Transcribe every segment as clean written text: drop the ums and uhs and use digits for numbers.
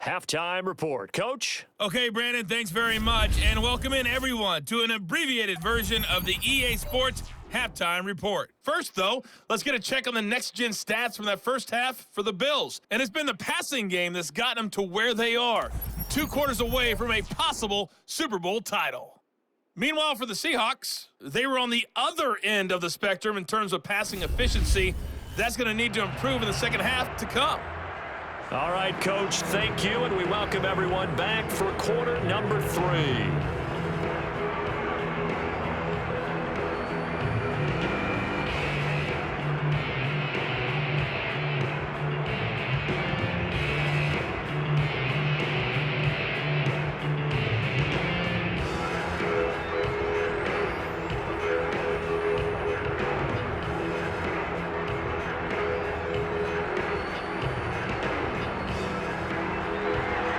halftime report. Coach? Okay, Brandon, thanks very much. And welcome in, everyone, to an abbreviated version of the EA Sports halftime report. First, though, let's get a check on the next-gen stats from that first half for the Bills. And it's been the passing game that's gotten them to where they are, 2 quarters away from a possible Super Bowl title. Meanwhile, for the Seahawks, they were on the other end of the spectrum in terms of passing efficiency. That's going to need to improve in the second half to come. All right, Coach, thank you, and we welcome everyone back for quarter number 3.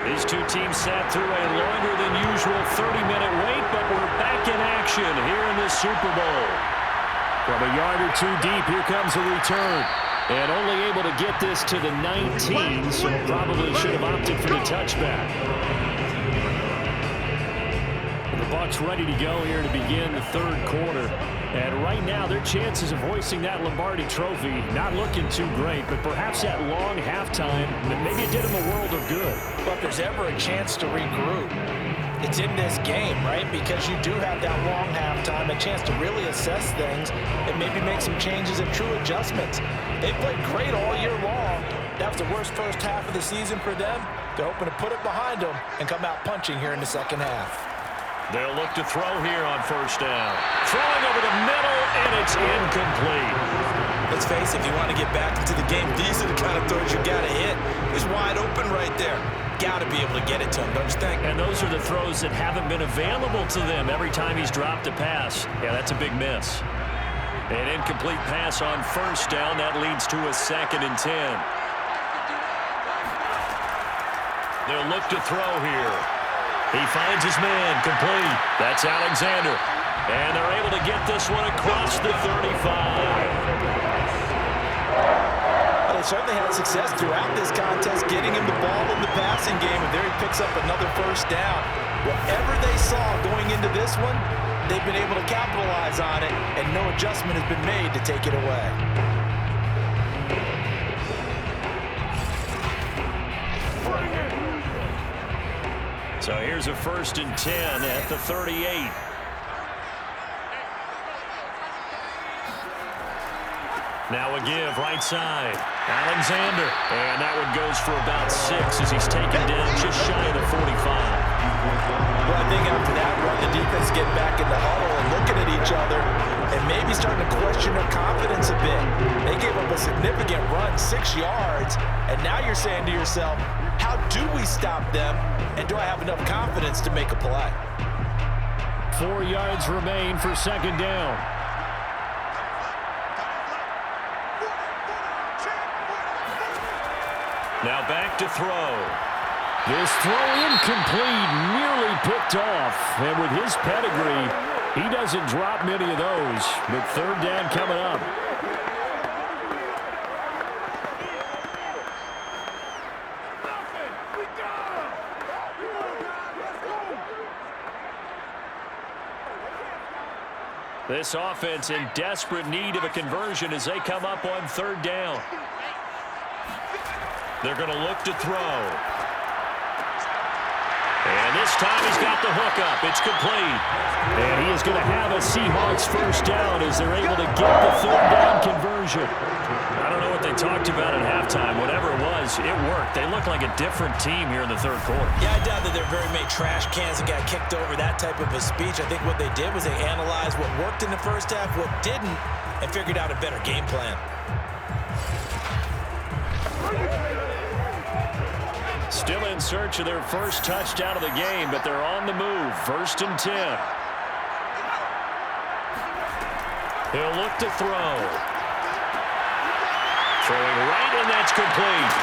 These two teams sat through a longer than usual 30-minute wait, but we're back in action here in the Super Bowl. From a yard or 2 deep, here comes a return. And only able to get this to the 19, so probably should have opted for the touchback. The Bucs ready to go here to begin the third quarter. And right now, their chances of hoisting that Lombardi trophy not looking too great, but perhaps that long halftime, maybe it did them a world of good. But if there's ever a chance to regroup, it's in this game, right? Because you do have that long halftime, a chance to really assess things and maybe make some changes and true adjustments. They played great all year long. That was the worst first half of the season for them. They're hoping to put it behind them and come out punching here in the second half. They'll look to throw here on first down. Throwing over the middle, and it's incomplete. Let's face it, if you want to get back into the game, these are the kind of throws you got to hit. He's wide open right there. Got to be able to get it to him, don't you think? And those are the throws that haven't been available to them every time he's dropped a pass. Yeah, that's a big miss. An incomplete pass on first down. That leads to a 2nd and 10. They'll look to throw here. He finds his man, complete. That's Alexander. And they're able to get this one across the 35. Well, they certainly had success throughout this contest, getting him the ball in the passing game, and there he picks up another first down. Whatever they saw going into this one, they've been able to capitalize on it, and no adjustment has been made to take it away. So here's a 1st and 10 at the 38. Now a give right side. Alexander. And that one goes for about 6 as he's taken down just shy of the 45. Well, I think after that run, the defense getting back in the huddle and looking at each other and maybe starting to question their confidence a bit. They gave up a significant run, 6 yards, and now you're saying to yourself, how do we stop them, and do I have enough confidence to make a play? 4 yards remain for 2nd down. Now back to throw. This throw incomplete, nearly picked off. And with his pedigree, he doesn't drop many of those. But 3rd down coming up. This offense in desperate need of a conversion as they come up on 3rd down. They're going to look to throw. And this time he's got the hook up. It's complete. And he is going to have a Seahawks first down as they're able to get the 3rd down conversion. I don't know what they talked about at halftime. Whatever it was, it worked. They look like a different team here in the 3rd quarter. Yeah, I doubt that there are very many trash cans that got kicked over, that type of a speech. I think what they did was they analyzed what worked in the first half, what didn't, and figured out a better game plan. Still in search of their first touchdown of the game, but they're on the move. 1st and 10. He'll look to throw. Throwing right, and that's complete.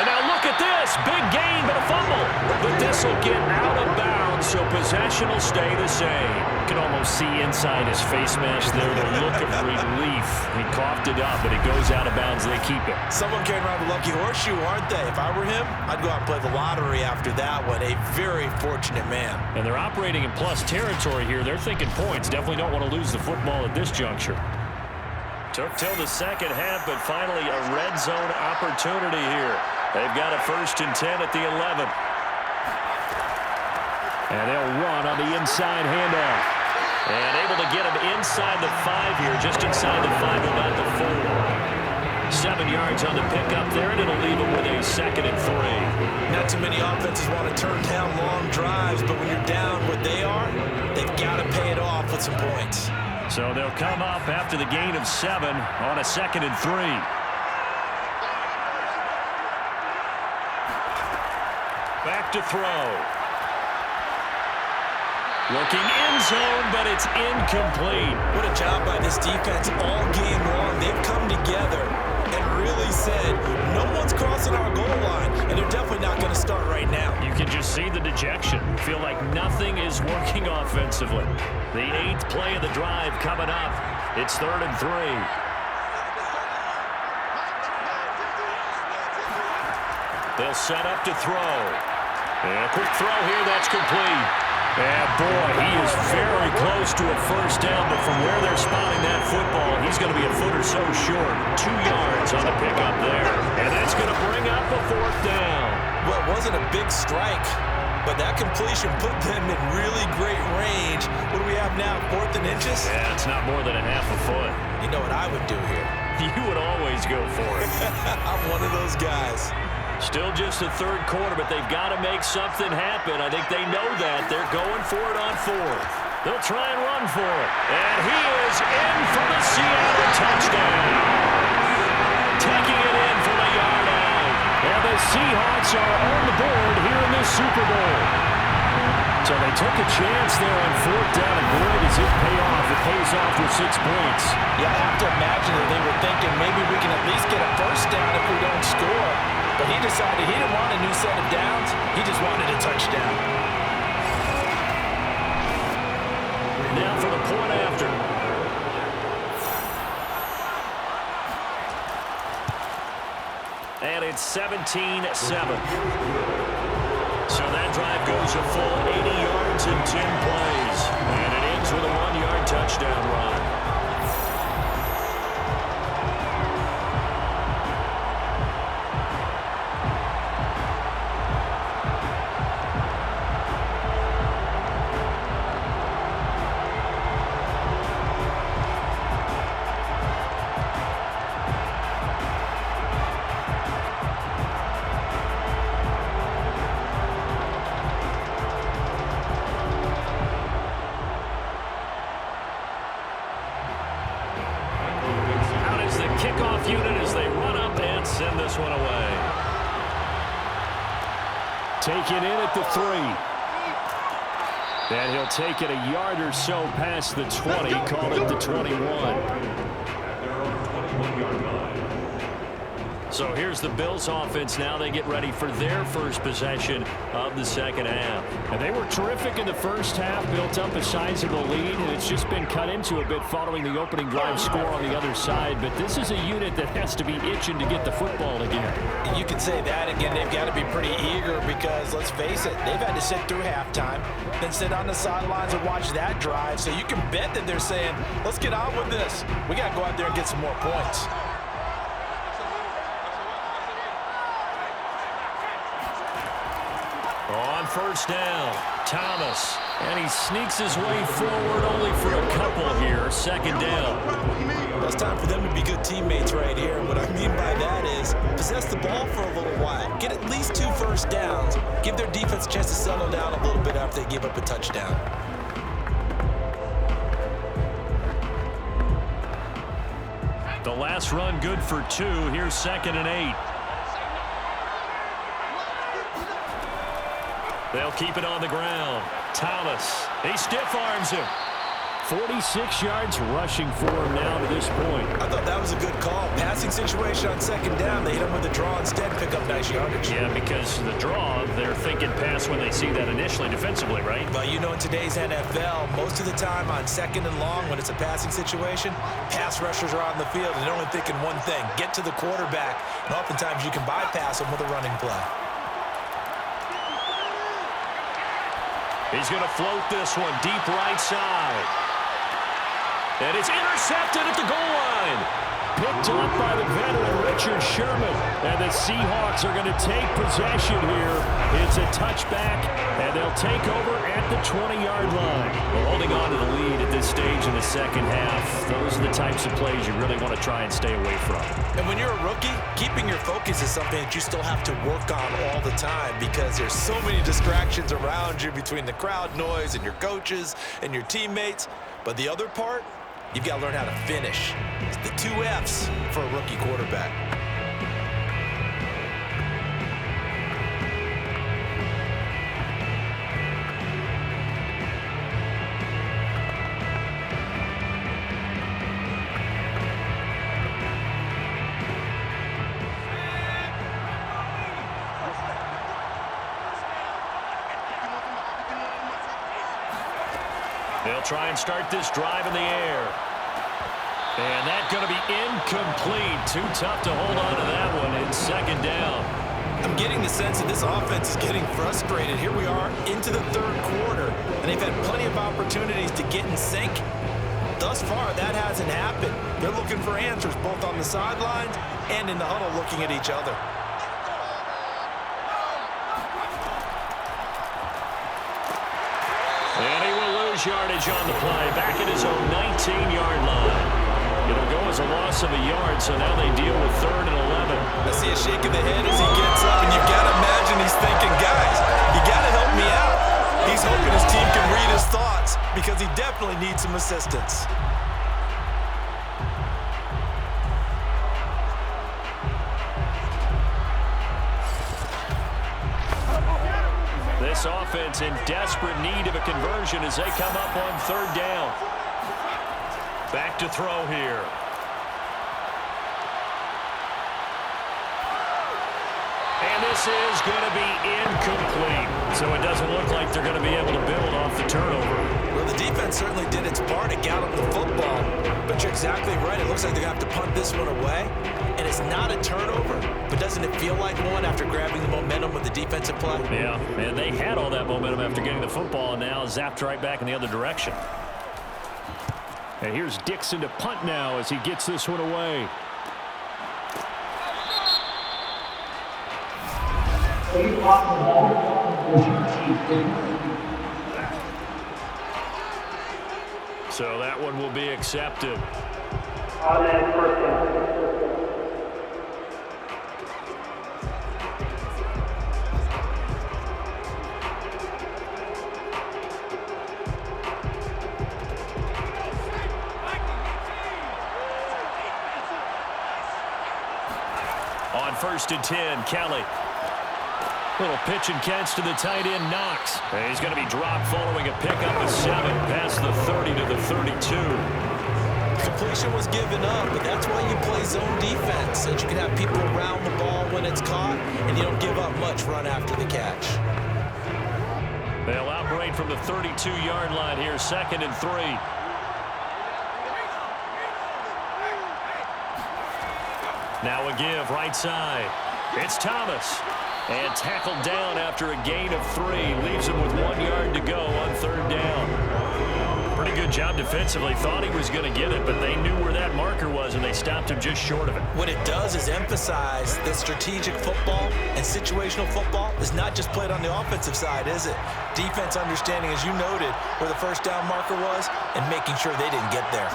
And now look at this. Big gain, but a fumble. But this will get out of bounds so possession will stay the same. You can almost see inside his face mask there the look of relief. He coughed it up, but it goes out of bounds. They keep it. Someone came around the lucky horseshoe, aren't they? If I were him, I'd go out and play the lottery after that one. A very fortunate man. And they're operating in plus territory here. They're thinking points. Definitely don't want to lose the football at this juncture. Took till the second half, but finally a red zone opportunity here. They've got a 1st and 10 at the 11. And they'll run on the inside handoff. And able to get him inside the 5 here, just inside the 5, about the 4. 7 yards on the pickup there, and it'll leave him with a 2nd and 3. Not too many offenses want to turn down long drives, but when you're down what they are, they've got to pay it off with some points. So they'll come up after the gain of 7 on a 2nd and 3. Back to throw. Looking end zone, but it's incomplete. What a job by this defense all game long. They've come together and really said, no one's crossing our goal line, and they're definitely not going to start right now. You can just see the dejection. Feel like nothing is working offensively. The 8th play of the drive coming up. It's 3rd and 3. They'll set up to throw. And a quick throw here, that's complete. And boy, he is very close to a first down, but from where they're spotting that football, he's going to be a foot or so short. 2 yards on the pickup there. And that's going to bring up a 4th down. Well, it wasn't a big strike, but that completion put them in really great range. What do we have now, 4th and inches? Yeah, it's not more than a half a foot. You know what I would do here? You would always go for it. I'm one of those guys. Still just the 3rd quarter, but they've got to make something happen. I think they know that. They're going for it on 4th. They'll try and run for it. And he is in for the Seattle touchdown. Taking it in from a yard out. And the Seahawks are on the board here in the Super Bowl. So they took a chance there on 4th down, and boy, does it pay off. It pays off with 6 points. Yeah, I have to imagine that they were thinking maybe we can at least get a first down if we don't score. But he decided he didn't want a new set of downs. He just wanted a touchdown. Now for the point after. And it's 17-7. So that drive goes a full 80 yards in 10 plays. And it ends with a 1-yard touchdown run. Kickoff unit as they run up and send this one away. Take it in at the 3. And he'll take it a yard or so past the 20, call it the 21. So here's the Bills offense now. They get ready for their first possession of the second half. And they were terrific in the first half, built up a sizable lead, and it's just been cut into a bit following the opening drive score on the other side. But this is a unit that has to be itching to get the football again. You can say that again. They've got to be pretty eager because, let's face it, they've had to sit through halftime, then sit on the sidelines and watch that drive. So you can bet that they're saying, let's get on with this. We got to go out there and get some more points. On first down, Thomas. And he sneaks his way forward only for a couple here. Second down. Well, it's time for them to be good teammates right here. And what I mean by that is possess the ball for a little while. Get at least 2 first downs. Give their defense a chance to settle down a little bit after they give up a touchdown. The last run good for 2. Here's 2nd and 8. They'll keep it on the ground. Thomas, he stiff arms him. 46 yards rushing for him now to this point. I thought that was a good call. Passing situation on second down. They hit him with a draw instead, pick up nice yardage. Yeah, because the draw, they're thinking pass when they see that initially defensively, right? But you know, in today's NFL, most of the time on second and long, when it's a passing situation, pass rushers are on the field and they're only thinking one thing, get to the quarterback. And oftentimes you can bypass them with a running play. He's going to float this one deep right side. And it's intercepted at the goal line. Picked up by the veteran Richard Sherman. And the Seahawks are going to take possession here. It's a touchback, and they'll take over at the 20-yard line. Well, holding on to the lead at this stage in the second half, those are the types of plays you really want to try and stay away from. And when you're a rookie, keeping your focus is something that you still have to work on all the time because there's so many distractions around you between the crowd noise and your coaches and your teammates. But the other part, you've got to learn how to finish. It's the 2 F's for a rookie quarterback. They'll try and start this drive in the air. And that's going to be incomplete. Too tough to hold on to that one in second down. I'm getting the sense that this offense is getting frustrated. Here we are into the third quarter, and they've had plenty of opportunities to get in sync. Thus far, that hasn't happened. They're looking for answers both on the sidelines and in the huddle looking at each other. And he will lose yardage on the play. Back at his own 19-yard line. It'll go as a loss of a yard, so now they deal with 3rd and 11. I see a shake of the head as he gets up, and you've got to imagine he's thinking, guys, you got to help me out. He's hoping his team can read his thoughts because he definitely needs some assistance. This offense in desperate need of a conversion as they come up on 3rd down. Back to throw here. And this is going to be incomplete. So it doesn't look like they're going to be able to build off the turnover. Well, the defense certainly did its part to gallop the football. But you're exactly right. It looks like they're going to have to punt this one away. And it's not a turnover. But doesn't it feel like one after grabbing the momentum with the defensive play? Yeah, and they had all that momentum after getting the football and now zapped right back in the other direction. And here's Dixon to punt now as he gets this one away. So that one will be accepted. On 1st and 10, Kelly. Little pitch and catch to the tight end, Knox. And he's going to be dropped following a pickup of 7 past the 30 to the 32. Completion was given up, but that's why you play zone defense, so that you can have people around the ball when it's caught, and you don't give up much run after the catch. They'll operate from the 32-yard line here, 2nd and 3. Now a give right side. It's Thomas. And tackled down after a gain of 3. Leaves him with 1 yard to go on 3rd down. Pretty good job defensively. Thought he was going to get it, but they knew where that marker was, and they stopped him just short of it. What it does is emphasize that strategic football and situational football is not just played on the offensive side, is it? Defense understanding, as you noted, where the 1st down marker was and making sure they didn't get there.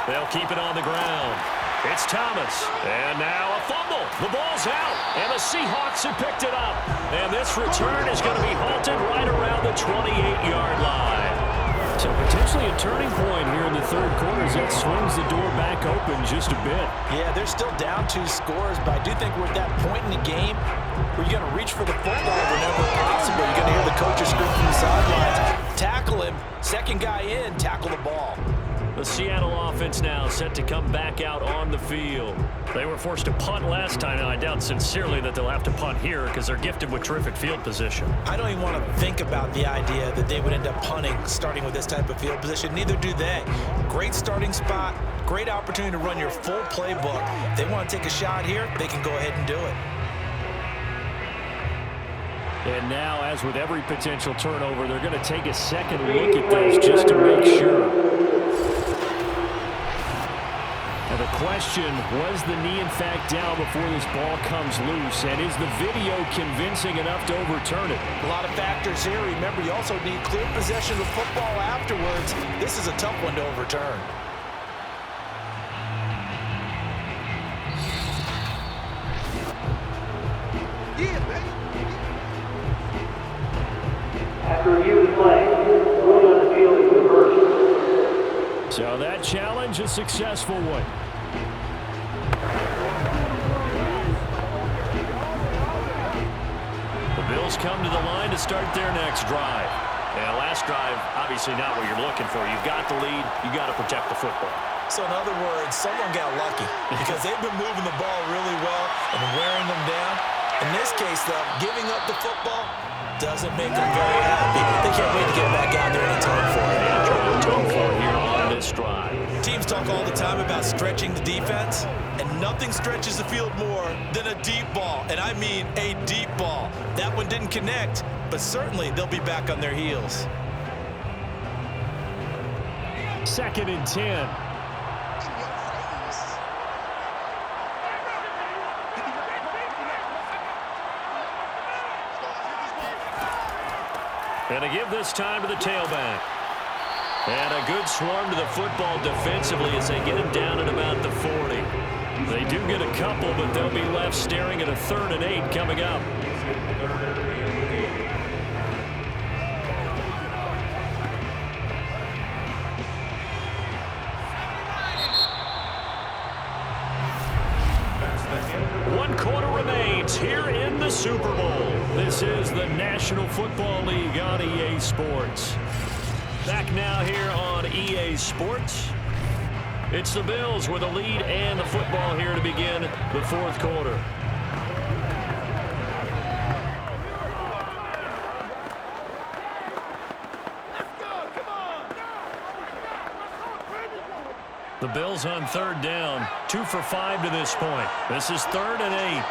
They'll keep it on the ground. It's Thomas. And now a fumble. The ball's out. And the Seahawks have picked it up. And this return is going to be halted right around the 28-yard line. So potentially a turning point here in the 3rd quarter as that swings the door back open just a bit. Yeah, they're still down 2 scores, but I do think we're at that point in the game where you're going to reach for the football whenever possible. You're going to hear the coaches scream from the sidelines, tackle him, Second guy in, tackle the ball. The Seattle offense now set to come back out on the field. They were forced to punt last time, and I doubt sincerely that they'll have to punt here because they're gifted with terrific field position. I don't even want to think about the idea that they would end up punting starting with this type of field position. Neither do they. Great starting spot, great opportunity to run your full playbook. If they want to take a shot here, they can go ahead and do it. And now, as with every potential turnover, they're going to take a second look at this just to make sure. And the question, was the knee in fact down before this ball comes loose? And is the video convincing enough to overturn it? A lot of factors here. Remember, you also need clear possession of the football afterwards. This is a tough one to overturn. After review of the play, going on the field is reversed. So that challenge, a successful one. The Bills come to the line to start their next drive. And last drive, obviously not what you're looking for. You've got the lead. You've got to protect the football. So in other words, someone got lucky because they've been moving the ball really well and wearing them down. In this case, though, giving up the football doesn't make them very happy. They can't wait to get back out there and atone for it. And atone for it here on this drive. Teams talk all the time about stretching the defense, and nothing stretches the field more than a deep ball, and I mean a deep ball. That one didn't connect, but certainly they'll be back on their heels. 2nd and 10. And to give this time to the tailback. And a good swarm to the football defensively as they get him down at about the 40. They do get a couple, but they'll be left staring at a 3rd and 8 coming up. One quarter remains here in the Super Bowl. This is the National Football League on EA Sports. Back now here on EA Sports. It's the Bills with a lead and the football here to begin the 4th quarter. The Bills on 3rd down, 2 for 5 to this point. This is 3rd and 8.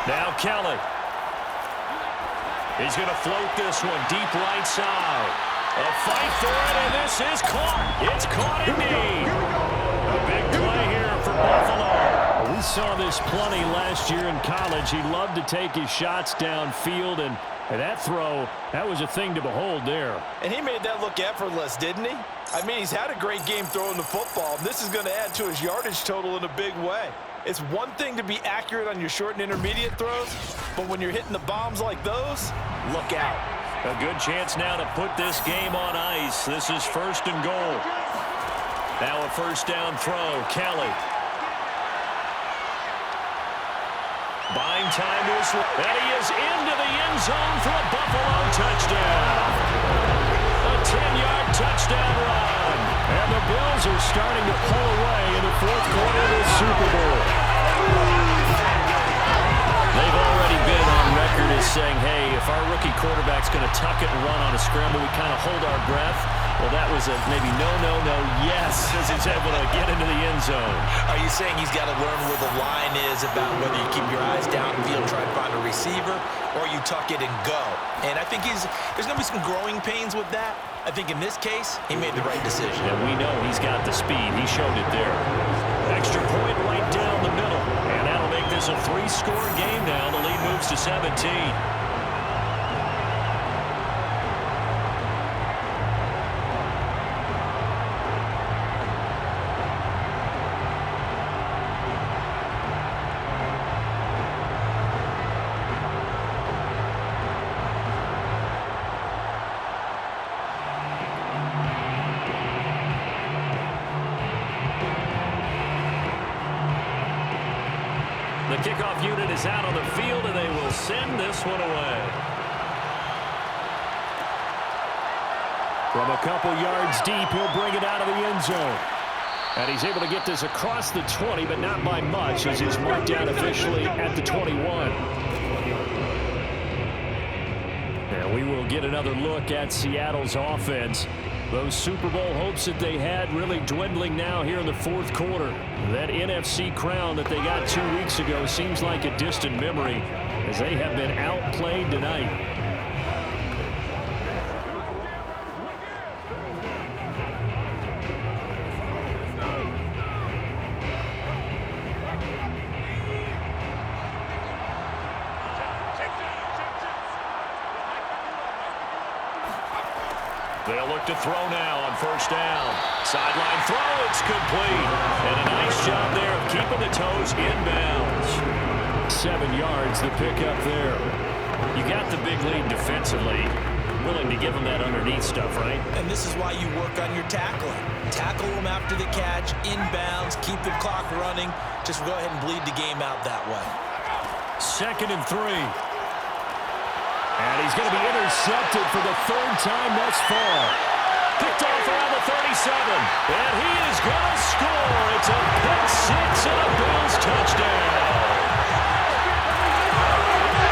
Now Kelly. He's going to float this one deep right side. A fight for it, and this is caught. It's caught indeed. A big play here for Buffalo. We saw this plenty last year in college. He loved to take his shots downfield, and that throw, that was a thing to behold there. And he made that look effortless, didn't he? I mean, he's had a great game throwing the football. This is going to add to his yardage total in a big way. It's one thing to be accurate on your short and intermediate throws, but when you're hitting the bombs like those, look out. A good chance now to put this game on ice. This is 1st and goal. Now a 1st down throw. Kelly. Buying time to his left. And he is into the end zone for a Buffalo touchdown. A 10-yard touchdown run. And the Bills are starting to pull away in the 4th quarter of the Super Bowl. They've already been on record as saying, hey, if our rookie quarterback's going to tuck it and run on a scramble, we kind of hold our breath. Well, that was a maybe no, yes, as he's able to get into the end zone. Are you saying he's got to learn where the line is about whether you keep your eyes downfield, try to find a receiver, or you tuck it and go? And I think there's going to be some growing pains with that. I think in this case, he made the right decision. And we know he's got the speed. He showed it there. Extra point right down the middle. And that'll make this a 3-score game now. The lead moves to 17. The kickoff unit is out on the field, and they will send this one away. From a couple yards deep, he'll bring it out of the end zone. And he's able to get this across the 20, but not by much, as he's marked down officially at the 21. And we will get another look at Seattle's offense. Those Super Bowl hopes that they had really dwindling now here in the fourth quarter. That NFC crown that they got 2 weeks ago seems like a distant memory, as they have been outplayed tonight. They'll look to throw now on first down. Sideline throw, it's complete. And a nice job there of keeping the toes inbounds. 7 yards, the pickup there. You got the big lead defensively. Willing to give them that underneath stuff, right? And this is why you work on your tackling. Tackle them after the catch, inbounds, keep the clock running. Just go ahead and bleed the game out that way. 2nd and 3. And he's going to be intercepted for the 3rd time thus far. Picked off around the 37. And he is going to score. It's a pick six and a Bills touchdown.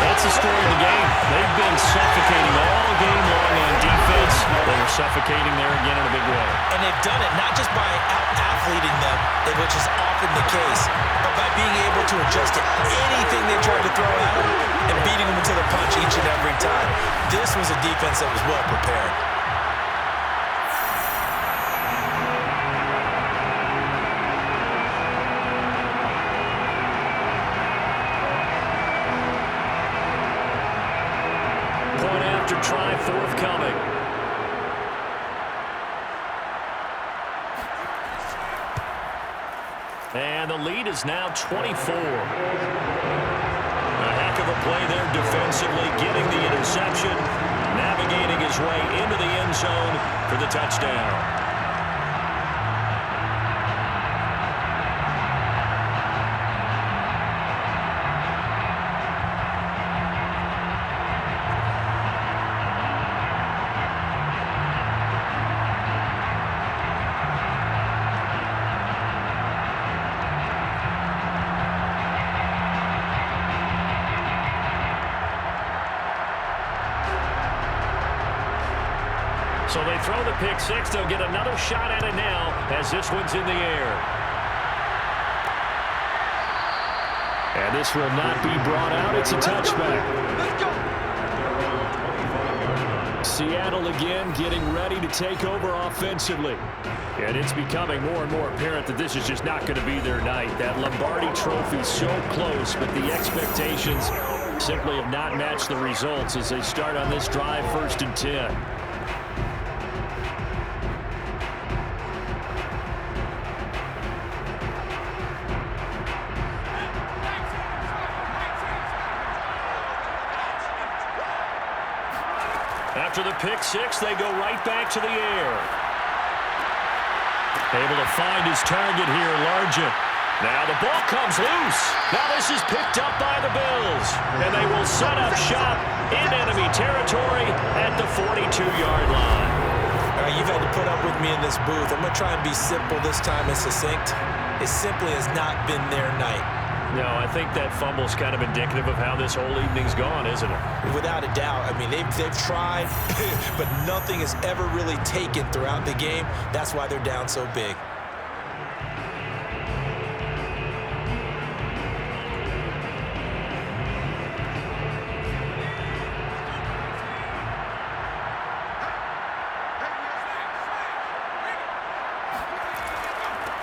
That's the story of the game. They've been suffocating all game long on defense. They were suffocating there again in a big way. And they've done it not just by out-athleting them, which is often the case, but by being able to adjust to anything they tried to throw at them and beating them to the punch each and every time. This was a defense that was well prepared. Point after try forthcoming. And the lead is now 24. A heck of a play there defensively, getting the interception, navigating his way into the end zone for the touchdown. So they throw the pick six. They'll get another shot at it now as this one's in the air. And this will not be brought out. It's a touchback. Seattle again getting ready to take over offensively. And it's becoming more and more apparent that this is just not going to be their night. That Lombardi trophy so close, but the expectations simply have not matched the results as they start on this drive 1st and 10. After the pick six, they go right back to the air. Able to find his target here, Largent. Now the ball comes loose. Now this is picked up by the Bills. And they will set up shop in enemy territory at the 42-yard line. All right, you've had to put up with me in this booth. I'm going to try and be simple this time and succinct. It simply has not been their night. No, I think that fumble's kind of indicative of how this whole evening's gone, isn't it? Without a doubt. I mean, they've tried, but nothing has ever really taken throughout the game. That's why they're down so big.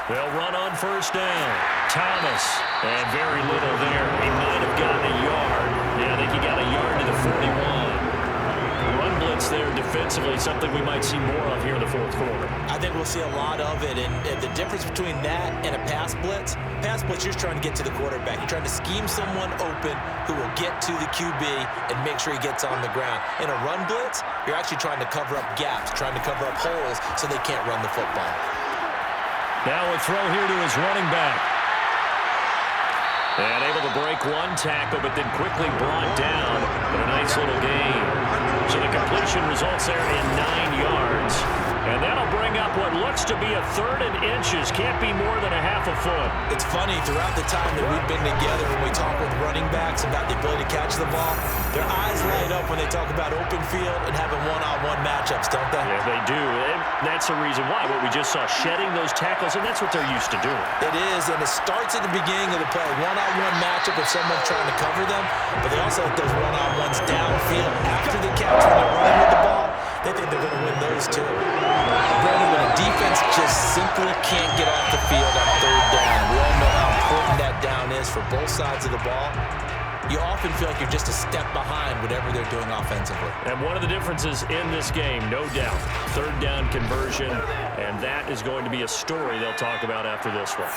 They'll run on first down. Thomas, and very little there. He might have gotten a yard. Yeah, I think he got a yard to the 41. Run blitz there defensively, something we might see more of here in the fourth quarter. I think we'll see a lot of it, and the difference between that and a pass blitz, you're trying to get to the quarterback. You're trying to scheme someone open who will get to the QB and make sure he gets on the ground. In a run blitz, you're actually trying to cover up gaps, trying to cover up holes so they can't run the football. Now a throw here to his running back. And able to break one tackle, but then quickly brought down. But a nice little gain. So the completion results there in 9 yards. And that'll bring up what looks to be a 3rd and inches. Can't be more than a half a foot. It's funny, throughout the time that we've been together, when we talk with running backs about the ability to catch the ball, their eyes light up when they talk about open field and having one-on-one matchups, don't they? Yeah, they do. And that's the reason why. What we just saw, shedding those tackles, and that's what they're used to doing. It is, and it starts at the beginning of the play. One-on-one matchup if someone's trying to cover them, but they also have those one-on-ones downfield after the catch when they're running with the ball. They think they're going to win those too. Brandon, when a defense just simply can't get off the field on 3rd down, we all know how important that down is for both sides of the ball. You often feel like you're just a step behind whatever they're doing offensively. And one of the differences in this game, no doubt, 3rd down conversion, and that is going to be a story they'll talk about after this one.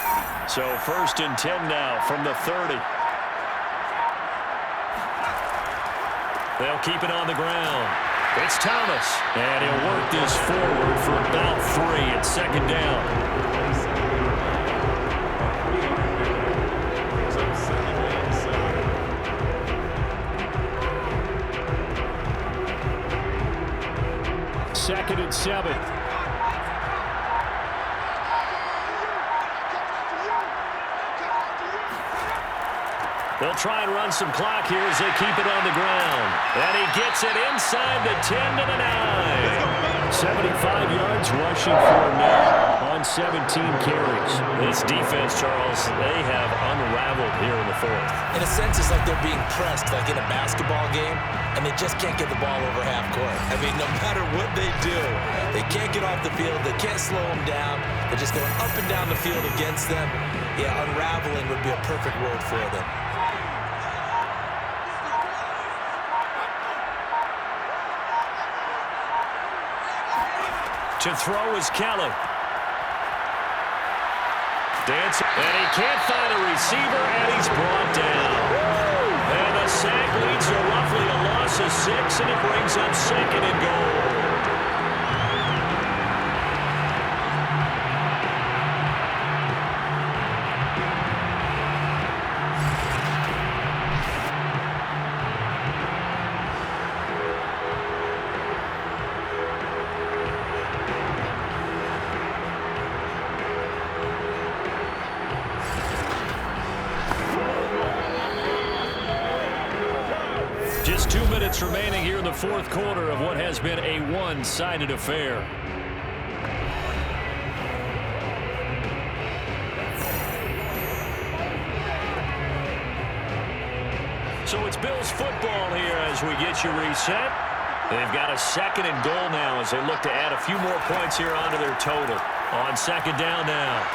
So 1st and 10 now from the 30. They'll keep it on the ground. It's Thomas, and he'll work this forward for about 3 at 2nd down. Second and 7. They'll try and run some clock here as they keep it on the ground. And he gets it inside the 10 to the 9. 75 yards rushing for him now on 17 carries. This defense, Charles, they have unraveled here in the 4th. In a sense, it's like they're being pressed like in a basketball game, and they just can't get the ball over half court. I mean, no matter what they do, they can't get off the field. They can't slow them down. They're just going up and down the field against them. Yeah, unraveling would be a perfect word for them. To throw is Kelly. Dancing, and he can't find a receiver, and he's brought down. And the sack leads to roughly a loss of 6, and it brings up 2nd and goal. Just 2 minutes remaining here in the 4th quarter of what has been a one-sided affair. So it's Bills football here as we get you reset. They've got a 2nd and goal now as they look to add a few more points here onto their total. On 2nd down now,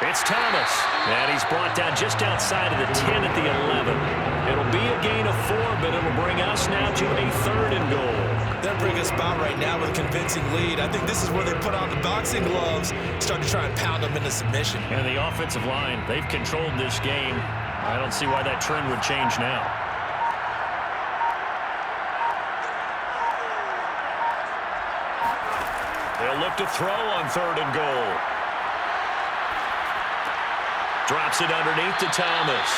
it's Thomas. And he's brought down just outside of the 10 at the 11. It'll be a gain of 4, but it'll bring us now to a 3rd and goal. They'll bring us about right now with a convincing lead. I think this is where they put on the boxing gloves, start to try and pound them into submission. And the offensive line, they've controlled this game. I don't see why that trend would change now. They'll look to throw on 3rd and goal. Drops it underneath to Thomas.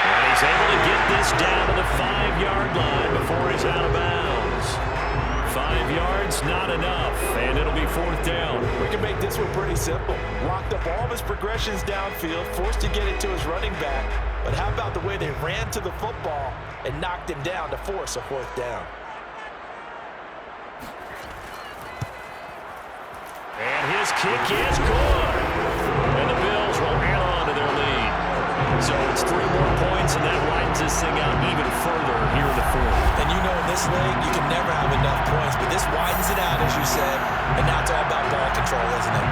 And he's able to get this down to the 5-yard line before he's out of bounds. 5 yards, not enough, and it'll be 4th down. We can make this one pretty simple. Locked up all of his progressions downfield, forced to get it to his running back. But how about the way they ran to the football and knocked him down to force a 4th down? And his kick is good. And the Bills will add on to their lead. So it's 3 more points, and that widens this thing out even further here in the 4th. And you know in this league, you can never have enough points, but this widens it out, as you said, and now it's all about ball control, isn't it?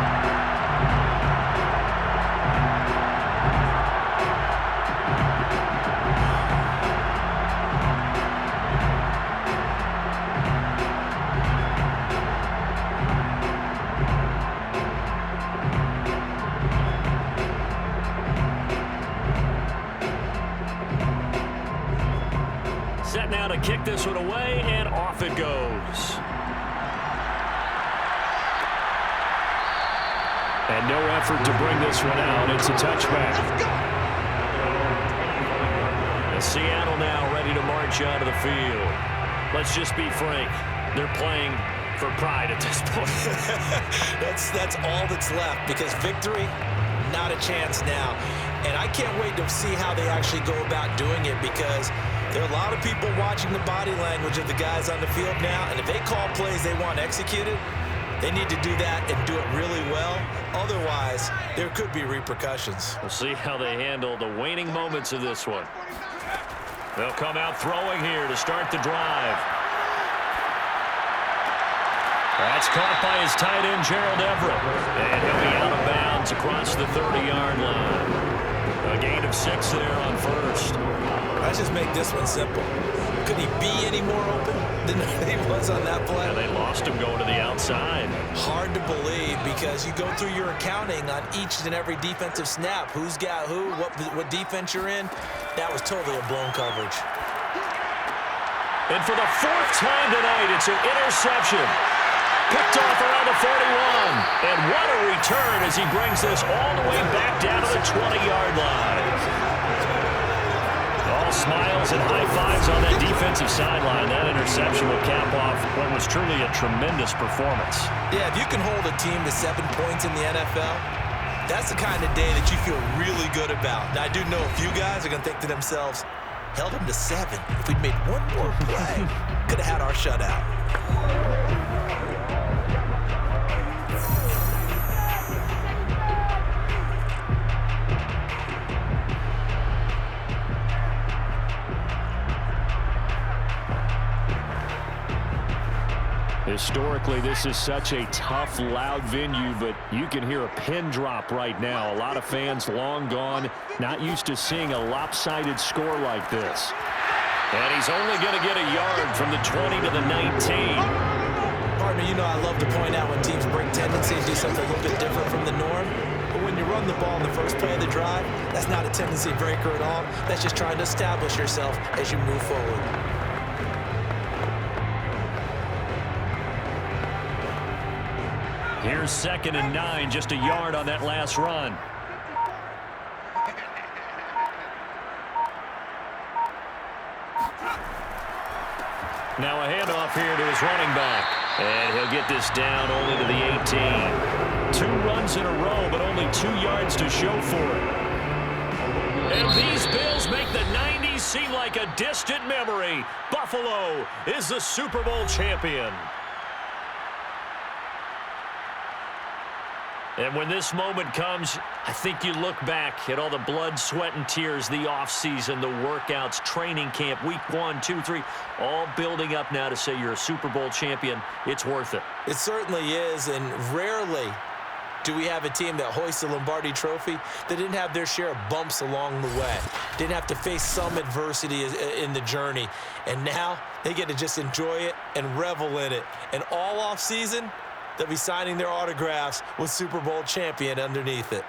Set now to kick this one away, and off it goes. And no effort to bring this one out. It's a touchback. And Seattle now ready to march onto the field. Let's just be frank. They're playing for pride at this point. That's all that's left, because victory, not a chance now. And I can't wait to see how they actually go about doing it, because there are a lot of people watching the body language of the guys on the field now, and if they call plays they want executed, they need to do that and do it really well. Otherwise, there could be repercussions. We'll see how they handle the waning moments of this one. They'll come out throwing here to start the drive. That's caught by his tight end, Gerald Everett. And he'll be out of bounds across the 30-yard line. A gain of 6 there on first. Let's just make this one simple. Could he be any more open than he was on that play? And they lost him going to the outside. Hard to believe, because you go through your accounting on each and every defensive snap. Who's got who, what defense you're in. That was totally a blown coverage. And for the 4th time tonight, it's an interception. Picked off around the 41. And what a return as he brings this all the way back down to the 20-yard line. All smiles and high fives on that defensive sideline. That interception will cap off what was truly a tremendous performance. Yeah, if you can hold a team to 7 points in the NFL, that's the kind of day that you feel really good about. Now, I do know a few guys are going to think to themselves, held them to 7. If we'd made one more play, could have had our shutout. Historically, this is such a tough, loud venue, but you can hear a pin drop right now. A lot of fans long gone, not used to seeing a lopsided score like this. And he's only going to get a yard from the 20 to the 19. Partner, you know I love to point out when teams break tendency and do something a little bit different from the norm. But when you run the ball in the first play of the drive, that's not a tendency breaker at all. That's just trying to establish yourself as you move forward. Here's 2nd and 9, just a yard on that last run. Now a handoff here to his running back. And he'll get this down only to the 18. 2 runs in a row, but only 2 yards to show for it. And these Bills make the 90s seem like a distant memory. Buffalo is the Super Bowl champion. And when this moment comes, I think you look back at all the blood, sweat, and tears, the offseason, the workouts, training camp, week 1, 2, 3, all building up now to say you're a Super Bowl champion. It's worth it. It certainly is, and rarely do we have a team that hoists the Lombardi Trophy that didn't have their share of bumps along the way, didn't have to face some adversity in the journey, and now they get to just enjoy it and revel in it. And all offseason, they'll be signing their autographs with Super Bowl champion underneath it.